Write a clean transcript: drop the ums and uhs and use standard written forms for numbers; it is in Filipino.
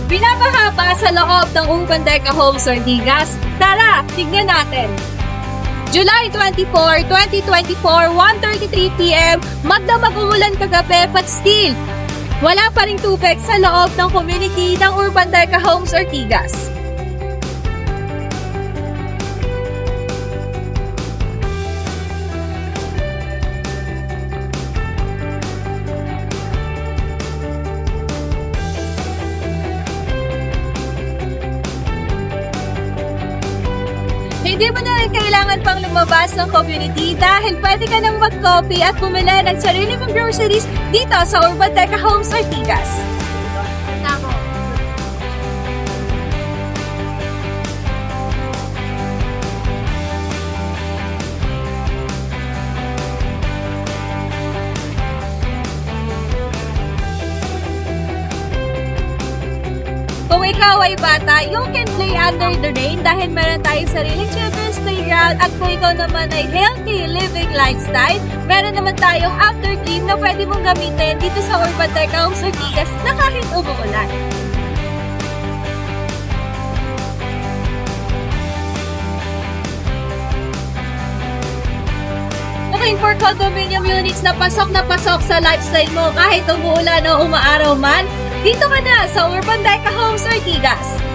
Binabaha ba sa loob ng Urban Deca Homes Ortigas? Tara, tignan natin. July 24, 2024, 1:33 p.m. Magdamag umulan kagabi but still, wala pa ring tubig sa loob ng community ng Urban Deca Homes Ortigas. Hindi mo na rin kailangan pang lumabas ng community dahil pwede ka nang mag-copy at bumili ng sarili mong groceries dito sa Urban Deca Homes Ortigas. Tama. Kung ikaw ay bata, you can play under the rain dahil meron tayong sariling children's playground at kung ikaw naman ay healthy living lifestyle, meron naman tayong outdoor gym na pwede mong gamitin dito sa Urban Deca Homes Ortigas na kahit umuulan. Looking for condominium units na pasok sa lifestyle mo kahit umuulan o umaaraw man? Dito ka na sa Urban Deca Homes Ortigas.